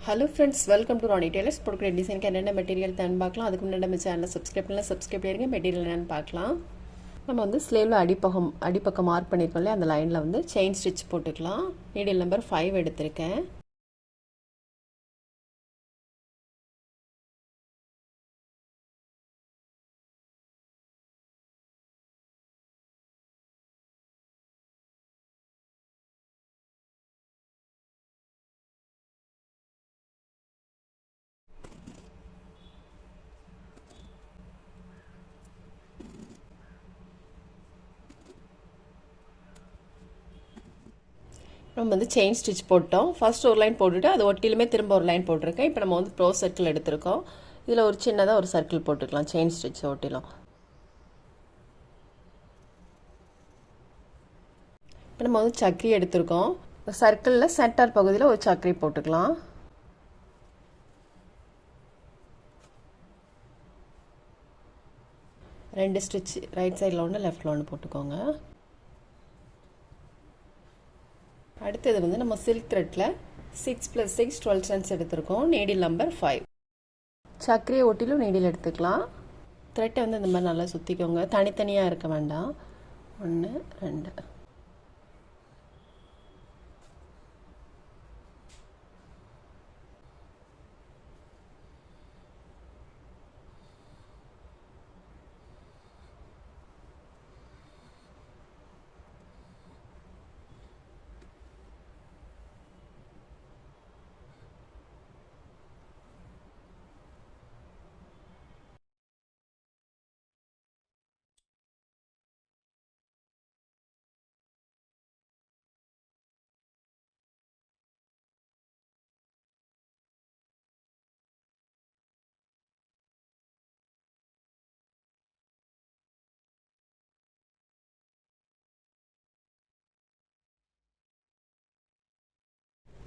Hello friends, welcome to Ronnie Tailors. போடுற டிசைனுக்கு என்னென்ன மெட்டீரியல் தான் பார்க்கலாம். அதுக்கு முன்னாடி நம்ம சேனலை சப்ஸ்கிரைப் பண்ணிருங்க. மெட்டீரியல் என்னன்னு பார்க்கலாம். நம்ம வந்து ஸ்லீவ்ல அடிப்பக்கம் மார்க் பண்ணிருக்கோம்ல, அந்த லைன்ல வந்து செயின் ஸ்டிட்ச் போட்டுக்கலாம். நீடில் நம்பர் 5 எடுத்திருக்கேன். நம்ம வந்து செயின் ஸ்டிச் போட்டோம். ஃபர்ஸ்ட் ஒரு லைன் போட்டுட்டு அது ஒட்டிலுமே திரும்ப ஒரு லைன் போட்டிருக்கேன். இப்போ நம்ம வந்து ப்ரோ சர்க்கிள் எடுத்திருக்கோம். இதில் ஒரு சின்னதாக ஒரு சர்க்கிள் போட்டுக்கலாம் செயின் ஸ்டிச் ஒட்டிலும். இப்போ நம்ம வந்து சக்கரி எடுத்திருக்கோம். சர்க்கிளில் சென்டர் பகுதியில் ஒரு சக்கரி போட்டுக்கலாம். ரெண்டு ஸ்டிச் ரைட் சைடில் ஒன்று லெஃப்டில் ஒன்று போட்டுக்கோங்க. அடுத்தது வந்து நம்ம சில்க் த்ரெட்டில் 6 + 6 12 ஸ்டென்ஸ் எடுத்திருக்கோம். Needle number 5. சக்கரையை ஒட்டிலும் நீடில் எடுத்துக்கலாம். த்ரெட்டை வந்து இந்த மாதிரி நல்லா சுற்றிக்கோங்க. தனித்தனியாக இருக்க வேண்டாம். 1 2.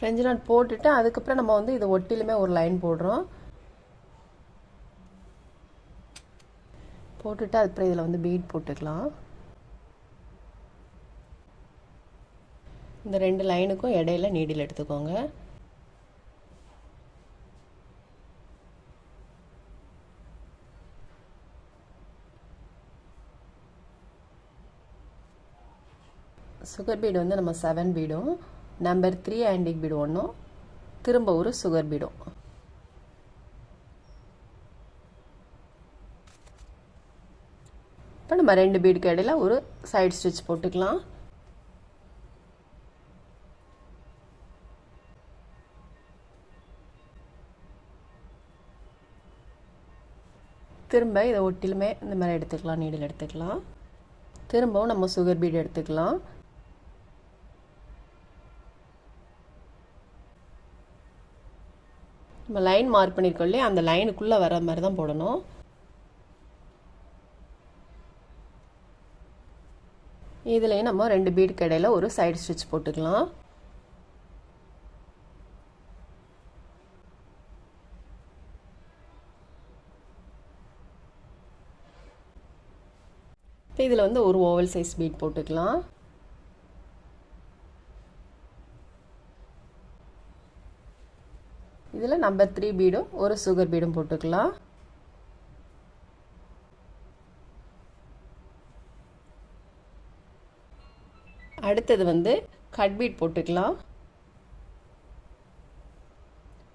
ஃப்ரெஞ்சு நாட் போட்டுட்டு அதுக்கப்புறம் நம்ம வந்து இது ஒட்டிலுமே ஒரு லைன் போடுறோம். போட்டுட்டு அதுக்கப்புறம் இதில் வந்து பீட் போட்டுக்கலாம். இந்த ரெண்டு லைனுக்கும் இடையில நீடில் எடுத்துக்கோங்க. சுகர் பீடு வந்து நம்ம 7 பீடும், நம்பர் 3 ஆன்டிக் பீடு ஒன்றும், திரும்ப ஒரு சுகர் பீடும். இப்போ நம்ம ரெண்டு பீடுக்கு இடையில ஒரு சைடு ஸ்டிச் போட்டுக்கலாம். திரும்ப இதை ஒட்டிலுமே இந்த மாதிரி எடுத்துக்கலாம், நீடில் எடுத்துக்கலாம். திரும்பவும் நம்ம சுகர் பீடு எடுத்துக்கலாம். நம்ம லைன் மார்க் பண்ணியிருக்கோம் இல்லையா, அந்த லைனுக்குள்ளே வர மாதிரி தான் போடணும். இதுலேயும் நம்ம ரெண்டு பீடுக்கு இடையில ஒரு சைடு ஸ்டிச் போட்டுக்கலாம். இப்போ இதில் வந்து ஒரு ஓவல் சைஸ் பீட் போட்டுக்கலாம். இதில் நம்பர் 3 பீடும் ஒரு சுகர் பீடும் போட்டுக்கலாம். அடுத்தது வந்து கட் பீட் போட்டுக்கலாம்.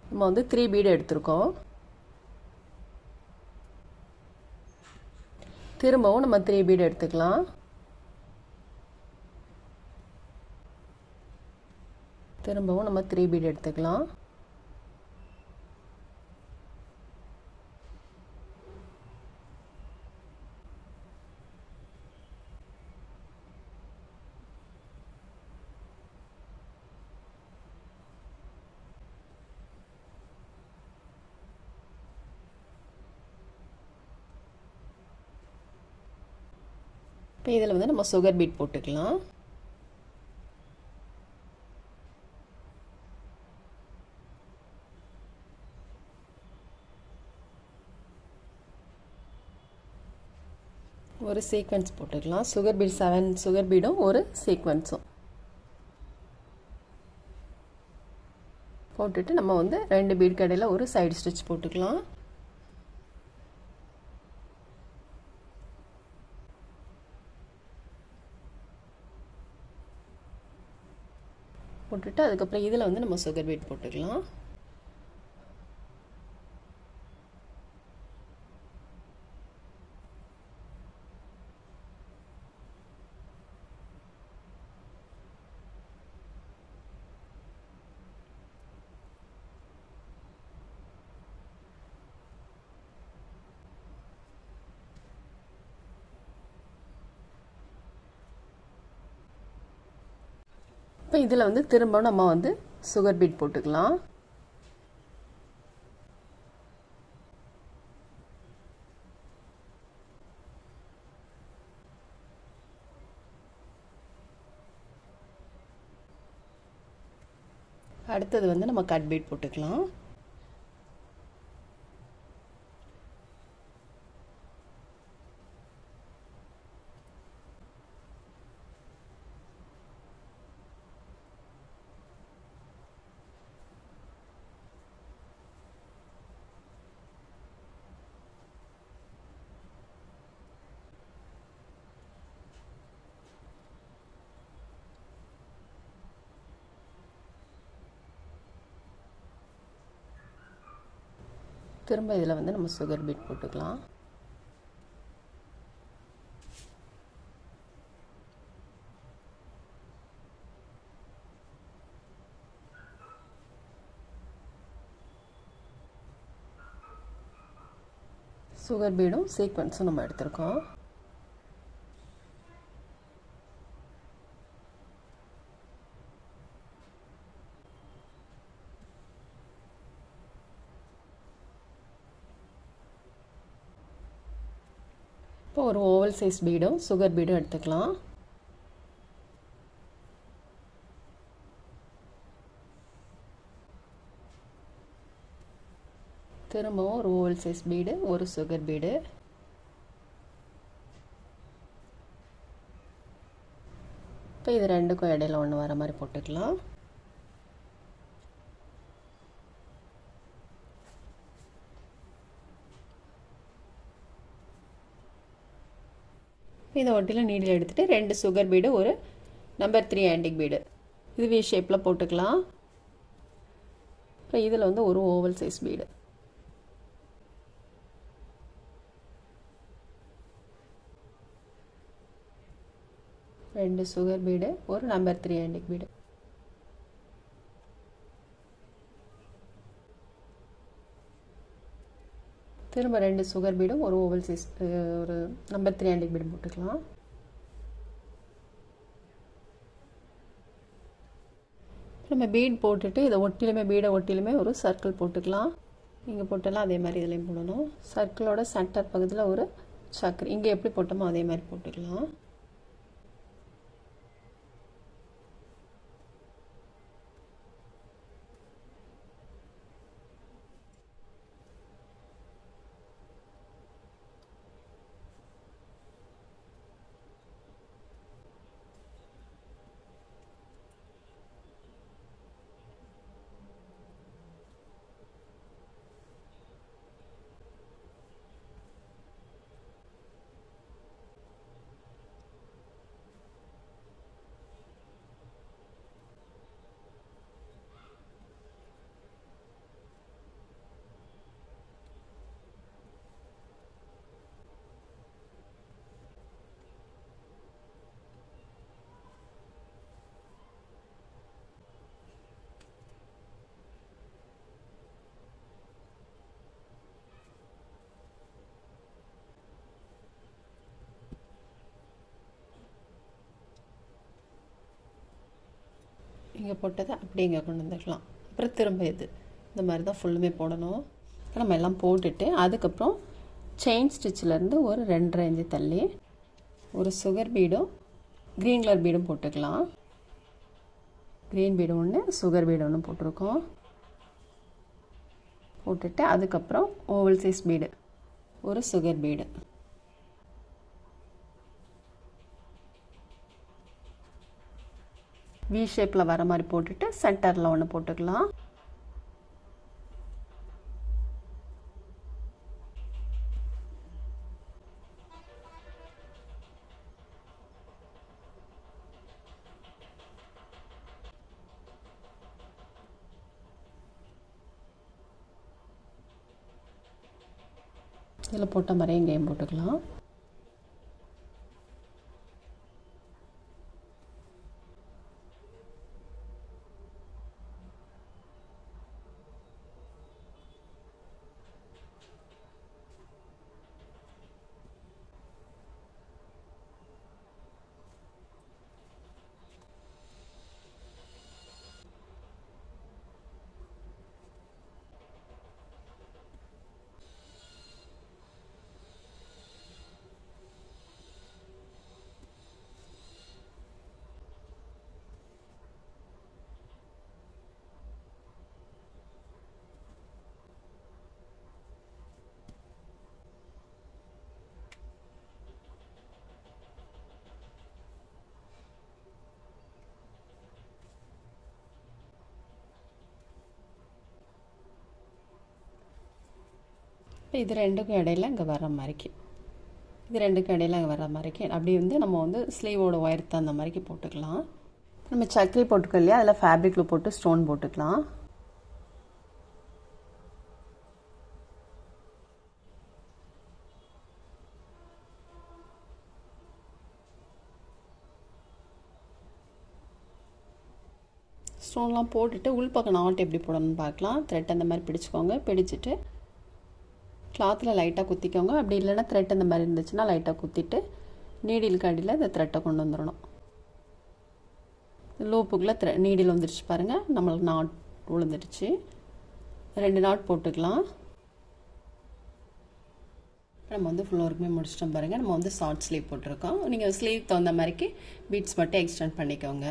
நம்ம வந்து 3 பீடு எடுத்திருக்கோம். திரும்பவும் நம்ம 3 பீடு எடுத்துக்கலாம். திரும்பவும் நம்ம 3 பீடு எடுத்துக்கலாம். இப்போ இதில் வந்து நம்ம சுகர் பீட் போட்டுக்கலாம். ஒரு சீக்வென்ஸ் போட்டுக்கலாம். சுகர் பீட் 7 சுகர் பீடும் ஒரு சீக்வென்ஸும். போட்டுட்டு நம்ம வந்து 2 பீட் கடையில் ஒரு சைடு ஸ்டிச் போட்டுக்கலாம். போட்டுட்டு அதுக்கப்புறம் இதில் வந்து நம்ம சுகர் பீட் போட்டுக்கலாம். இப்போ இதில் வந்து திரும்ப நம்ம வந்து சுகர் பீட் போட்டுக்கலாம். அடுத்தது வந்து நம்ம கட் பீட் போட்டுக்கலாம். திரும்ப இதில் வந்து நம்ம சுகர் பீட் போட்டுக்கலாம். சுகர் பீடும் சீக்வென்ஸும் நம்ம எடுத்திருக்கோம். இப்போ ஒரு ஓவல் சைஸ் பீடும் சுகர் பீடும் எடுத்துக்கலாம். திரும்பவும் ஒரு ஓவல் சைஸ் பீடு ஒரு சுகர் பீடு. இப்போ இது ரெண்டுக்கும் இடையில ஒன்று வர மாதிரி போட்டுக்கலாம். இதை ஒட்டியில் நீடில் எடுத்துகிட்டு 2 சுகர் பீடு ஒரு நம்பர் 3 ஆன்டிக் பீடு இது வி ஷேப்பில் போட்டுக்கலாம். அப்புறம் இதில் வந்து ஒரு ஓவல் சைஸ் பீடு. ரெண்டு சுகர் பீடு ஒரு நம்பர் 3 ஆன்டிக் பீடு. திரும்ப 2 சுகர் பீடும் ஒரு ஓவல் சைஸ் ஒரு நம்பர் 3 ஆன்டிக் பீடு போட்டுக்கலாம். நம்ம பீட் போட்டுட்டு இதை பீடை ஒட்டிலுமே ஒரு சர்க்கிள் போட்டுக்கலாம். இங்கே போட்டெல்லாம் அதே மாதிரி இதுலேயும் போடணும். சர்க்கிளோட சென்டர் பக்கத்தில் ஒரு சக்கரை இங்கே எப்படி போட்டோமோ அதே மாதிரி போட்டுக்கலாம். இங்கே போட்டதை அப்படியே இங்கே கொண்டு வந்துக்கலாம். அப்புறம் திரும்ப இது இந்த மாதிரி தான் ஃபுல்லுமே போடணும். இப்போ நம்ம எல்லாம் போட்டுட்டு அதுக்கப்புறம் செயின் ஸ்டிச்சிலேருந்து ஒரு 2.5 இன்ச்சு தள்ளி ஒரு சுகர் பீடும் க்ரீன் கலர் பீடும் போட்டுக்கலாம். க்ரீன் பீடு ஒன்று சுகர் பீடு ஒன்று போட்டிருக்கோம். போட்டுட்டு அதுக்கப்புறம் ஓவல் சைஸ் பீடு ஒரு சுகர் பீடு வி ஷேப்பில் வர மாதிரி போட்டுட்டு சென்டரில் ஒன்று போட்டுக்கலாம். இதில் போட்ட மாதிரியே இங்கேயும் போட்டுக்கலாம். இது ரெண்டுக்கும் இடையில இங்கே வர மாதிரிக்கு, இது ரெண்டுக்கும் இடையில அங்கே வர மாதிரிக்கு அப்படி வந்து நம்ம வந்து ஸ்லீவோட ஒயர்த்து அந்த மாதிரிக்கு போட்டுக்கலாம். நம்ம சக்கரை போட்டுக்கோ இல்லையா, அதில் ஃபேப்ரிக்கில் போட்டு ஸ்டோன் போட்டுக்கலாம். ஸ்டோன்லாம் போட்டுட்டு உள்பக்கம் நாட் எப்படி போடணும்னு பார்க்கலாம். த்ரெட் அந்த மாதிரி பிடிச்சிக்கோங்க. பிடிச்சிட்டு கிளாத்தில் லைட்டாக குத்திக்கோங்க. அப்படி இல்லைன்னா த்ரெட் அந்த மாதிரி இருந்துச்சுன்னா லைட்டாக குத்திட்டு நீடிலுக்கு அடியில் இந்த த்ரெட்டை கொண்டு வந்துடணும். லூப்புக்குள்ளே நீடில் வந்துடுச்சு பாருங்கள். நம்மளுக்கு நாட் விழுந்துடுச்சு. 2 நாட் போட்டுக்கலாம். நம்ம வந்து ஃபுல் ஒர்க்குமே முடிச்சிட்டோம் பாருங்கள். நம்ம வந்து ஷார்ட் ஸ்லீவ் போட்டிருக்கோம். நீங்கள் ஸ்லீவ் தகுந்த மாதிரிக்கு பீட்ஸ் மட்டும் எக்ஸ்டெண்ட் பண்ணிக்கோங்க.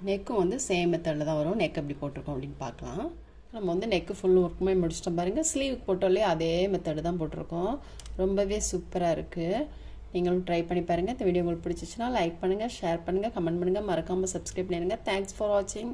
நெக்கும் வந்து சேம் மெத்தடில் தான் வரும். நெக் எப்படி போட்டிருக்கோம் அப்படின்னு பார்க்கலாம். நம்ம வந்து நெக்கு ஃபுல் ஒர்க்குமே முடிச்சிட்டோம் பாருங்கள். ஸ்லீவுக்கு போட்டோலே அதே மெத்தடு தான் போட்டிருக்கோம். ரொம்பவே சூப்பராக இருக்குது. நீங்களும் ட்ரை பண்ணி பாருங்கள். இந்த வீடியோ உங்களுக்கு பிடிச்சிச்சுன்னா லைக் பண்ணுங்கள், ஷேர் பண்ணுங்கள், கமெண்ட் பண்ணுங்கள், மறக்காமல் சப்ஸ்கிரைப் பண்ணிடுங்க. தேங்க்ஸ் ஃபார் வாட்சிங்.